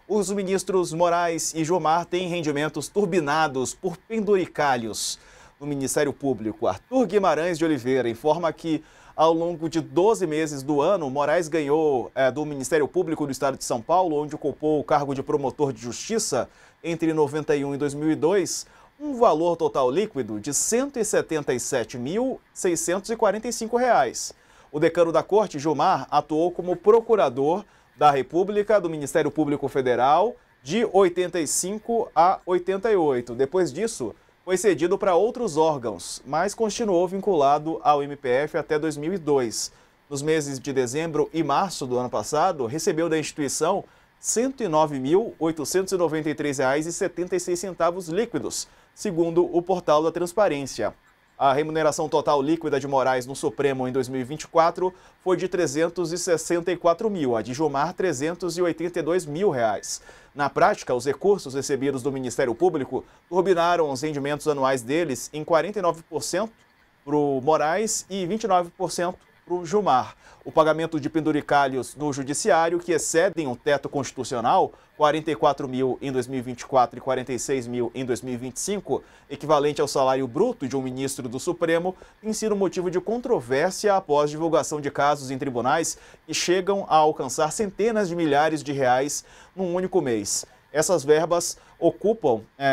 Os ministros Moraes e Gilmar têm rendimentos turbinados por penduricalhos. O Ministério Público, Arthur Guimarães de Oliveira, informa que, ao longo de 12 meses do ano, Moraes ganhou do Ministério Público do Estado de São Paulo, onde ocupou o cargo de promotor de justiça entre 91 e 2002, um valor total líquido de R$ 177.645. O decano da Corte, Gilmar, atuou como procurador da República do Ministério Público Federal de 85 a 88. Depois disso, foi cedido para outros órgãos, mas continuou vinculado ao MPF até 2002. Nos meses de dezembro e março do ano passado, recebeu da instituição R$ 109.893,76 líquidos, segundo o portal da Transparência. A remuneração total líquida de Moraes no Supremo em 2024 foi de R$ 364 mil, a de Gilmar R$ 382 mil. Na prática, os recursos recebidos do Ministério Público turbinaram os rendimentos anuais deles em 49% para o Moraes e 29% para o Gilmar. O pagamento de penduricalhos no judiciário, que excedem o teto constitucional, 44 mil em 2024 e 46 mil em 2025, equivalente ao salário bruto de um ministro do Supremo, tem sido motivo de controvérsia após divulgação de casos em tribunais que chegam a alcançar centenas de milhares de reais num único mês. Essas verbas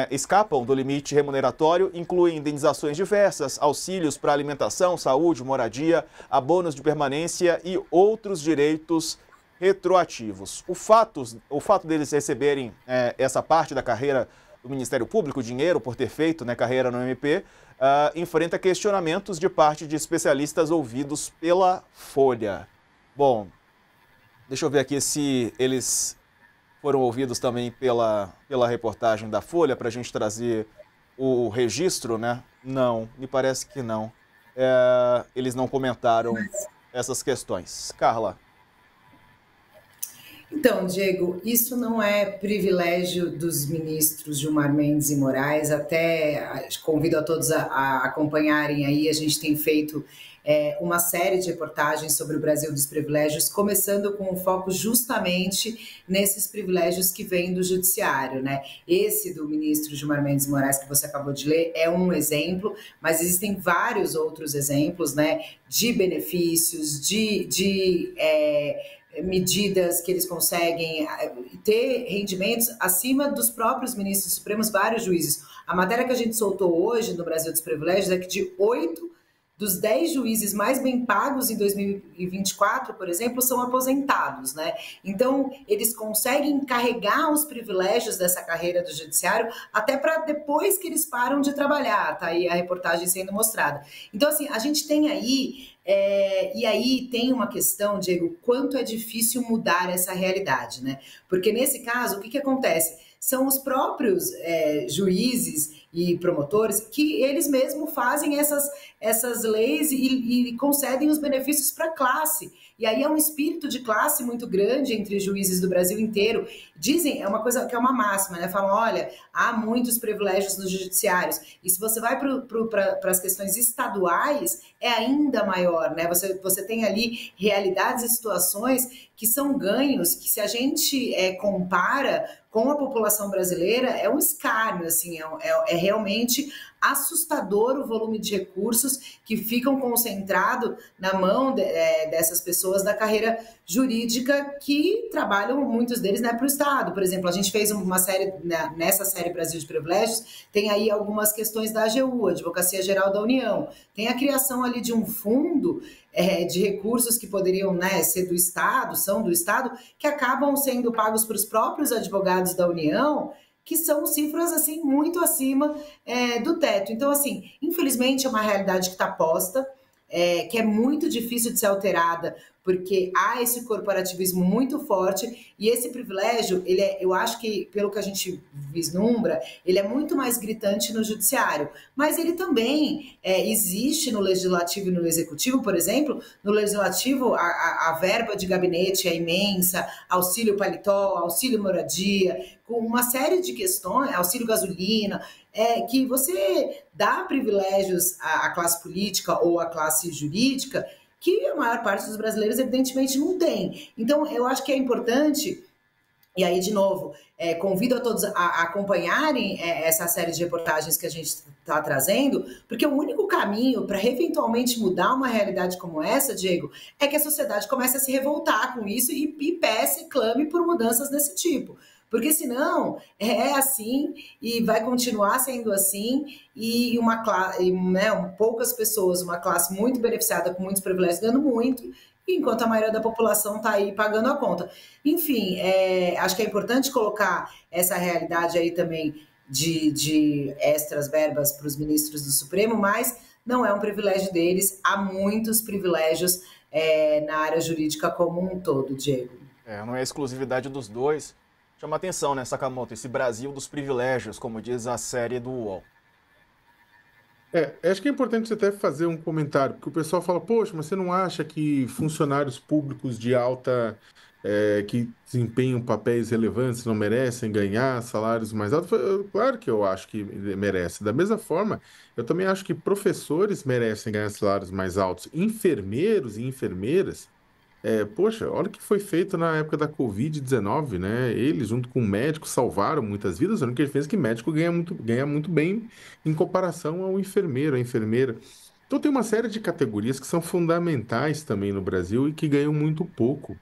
escapam do limite remuneratório, incluem indenizações diversas, auxílios para alimentação, saúde, moradia, abonos de permanência e outros direitos retroativos. O fato deles receberem essa parte da carreira do Ministério Público, dinheiro por ter feito carreira no MP, enfrenta questionamentos de parte de especialistas ouvidos pela Folha. Bom, deixa eu ver aqui se eles foram ouvidos também pela reportagem da Folha, para a gente trazer o registro, né? Não, me parece que não. Eles não comentaram essas questões. Carla. Então, Diego, isso não é privilégio dos ministros Gilmar Mendes e Moraes, até convido a todos a acompanharem aí, a gente tem feito uma série de reportagens sobre o Brasil dos privilégios, começando com um foco justamente nesses privilégios que vêm do judiciário, né? Esse do ministro Gilmar Mendes e Moraes que você acabou de ler é um exemplo, mas existem vários outros exemplos, né, de benefícios, de medidas que eles conseguem ter rendimentos acima dos próprios ministros supremos, vários juízes. A matéria que a gente soltou hoje no Brasil dos Privilégios é que de 8 dos 10 juízes mais bem pagos em 2024, por exemplo, são aposentados, né? Então, eles conseguem carregar os privilégios dessa carreira do judiciário até para depois que eles param de trabalhar, tá aí a reportagem sendo mostrada. Então, assim, a gente tem aí e aí tem uma questão, Diego, quanto é difícil mudar essa realidade, né? Porque nesse caso, o que acontece? São os próprios juízes e promotores que eles mesmos fazem essas leis e concedem os benefícios para a classe. E aí é um espírito de classe muito grande entre juízes do Brasil inteiro. Dizem, é uma coisa que é uma máxima, né? Falam, olha, há muitos privilégios nos judiciários. E se você vai para as questões estaduais, é ainda maior, né? Você tem ali realidades e situações que são ganhos, que se a gente compara com a população brasileira, é um escárnio, assim, é realmente assustador o volume de recursos que ficam concentrados na mão dessas pessoas da carreira jurídica que trabalham, muitos deles, né, para o Estado. Por exemplo, a gente fez uma série, nessa série Brasil de Privilégios, tem aí algumas questões da AGU, Advocacia Geral da União. Tem a criação ali de um fundo de recursos que poderiam, né, ser do Estado, são do Estado, que acabam sendo pagos para os próprios advogados da União, que são cifras, assim, muito acima do teto. Então, assim, infelizmente é uma realidade que está posta, que é muito difícil de ser alterada, porque há esse corporativismo muito forte, e esse privilégio, eu acho que, pelo que a gente vislumbra, ele é muito mais gritante no judiciário, mas ele também existe no legislativo e no executivo. Por exemplo, no legislativo a verba de gabinete é imensa, auxílio paletó, auxílio moradia, com uma série de questões, auxílio gasolina, que você dá privilégios à classe política ou à classe jurídica que a maior parte dos brasileiros, evidentemente, não tem. Então, eu acho que é importante E aí, de novo, convido a todos a acompanharem essa série de reportagens que a gente está trazendo, porque o único caminho para eventualmente mudar uma realidade como essa, Diego, é que a sociedade comece a se revoltar com isso e peça e clame por mudanças desse tipo. Porque senão é assim e vai continuar sendo assim, e uma classe, né, poucas pessoas, uma classe muito beneficiada com muitos privilégios, ganhando muito, enquanto a maioria da população está aí pagando a conta. Enfim, acho que é importante colocar essa realidade aí também de extras verbas para os ministros do Supremo, mas não é um privilégio deles, há muitos privilégios na área jurídica como um todo, Diego. Não é exclusividade dos dois. Chama atenção, né, Sakamoto, esse Brasil dos privilégios, como diz a série do UOL. Acho que é importante você até fazer um comentário, porque o pessoal fala, poxa, mas você não acha que funcionários públicos de alta, que desempenham papéis relevantes não merecem ganhar salários mais altos? Claro que eu acho que merece. Da mesma forma, eu também acho que professores merecem ganhar salários mais altos. Enfermeiros e enfermeiras. Poxa, olha o que foi feito na época da Covid-19, né? Eles, junto com o médico, salvaram muitas vidas. A única diferença é que médico ganha muito bem em comparação ao enfermeiro, à enfermeira. Então, tem uma série de categorias que são fundamentais também no Brasil e que ganham muito pouco,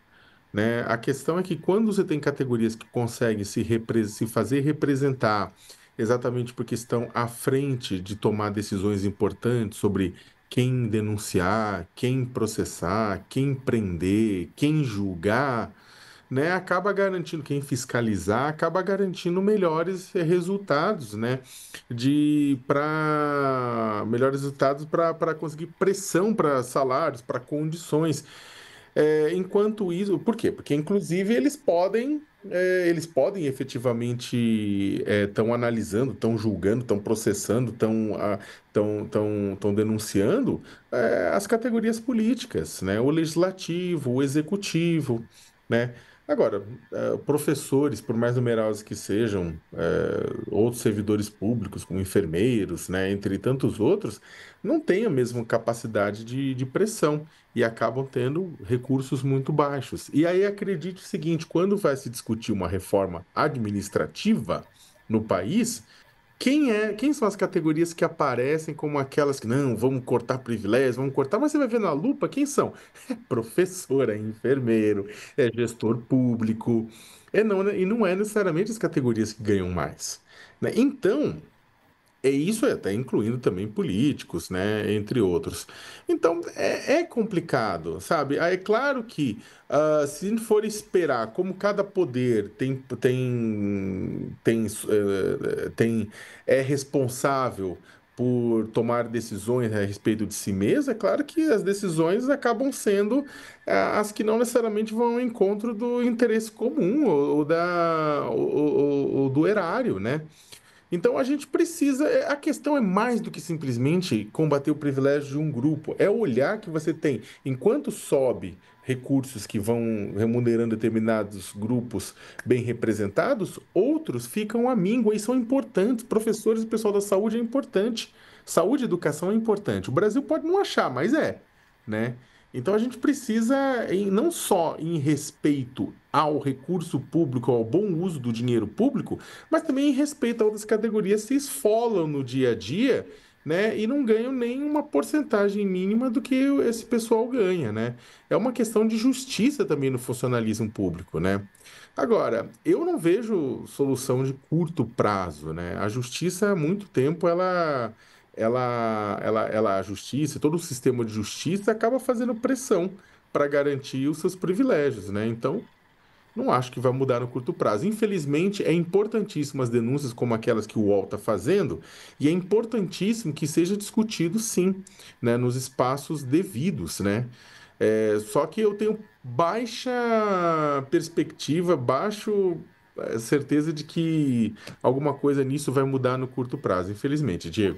né? A questão é que quando você tem categorias que conseguem se fazer representar exatamente porque estão à frente de tomar decisões importantes sobre quem denunciar, quem processar, quem prender, quem julgar, né, acaba garantindo, quem fiscalizar, acaba garantindo melhores resultados, né, de para melhores resultados para conseguir pressão para salários, para condições. Enquanto isso, por quê? Porque inclusive eles podem efetivamente estão analisando, estão julgando, estão processando, estão denunciando as categorias políticas, né? O legislativo, o executivo, né? Agora, professores, por mais numerosos que sejam, outros servidores públicos, como enfermeiros, né, entre tantos outros, não têm a mesma capacidade de pressão e acabam tendo recursos muito baixos. E aí acredite o seguinte, quando vai se discutir uma reforma administrativa no país, quem são as categorias que aparecem como aquelas que não, vamos cortar privilégios, vamos cortar, mas você vai ver na lupa quem são? É professor, é enfermeiro, é gestor público, e não é necessariamente as categorias que ganham mais, né? Então, isso até incluindo também políticos, né, entre outros. Então, é complicado, sabe? É claro que se for esperar como cada poder é responsável por tomar decisões a respeito de si mesmo, é claro que as decisões acabam sendo as que não necessariamente vão ao encontro do interesse comum ou do erário, né? Então a gente precisa. A questão é mais do que simplesmente combater o privilégio de um grupo. É olhar que você tem, enquanto sobe recursos que vão remunerando determinados grupos bem representados, outros ficam à míngua e são importantes. Professores e pessoal da saúde é importante. Saúde e educação é importante. O Brasil pode não achar, mas né? Então a gente precisa, não só em respeito ao recurso público, ao bom uso do dinheiro público, mas também em respeito a outras categorias que se esfolam no dia a dia, né? E não ganham nem uma porcentagem mínima do que esse pessoal ganha, né? É uma questão de justiça também no funcionalismo público, né? Agora, eu não vejo solução de curto prazo, né? A justiça há muito tempo a justiça, todo o sistema de justiça acaba fazendo pressão para garantir os seus privilégios, né? Então, não acho que vai mudar no curto prazo. Infelizmente, é importantíssimo as denúncias como aquelas que o UOL está fazendo, e é importantíssimo que seja discutido, sim, né, nos espaços devidos, né? Só que eu tenho baixa perspectiva, baixo certeza de que alguma coisa nisso vai mudar no curto prazo, infelizmente, Diego.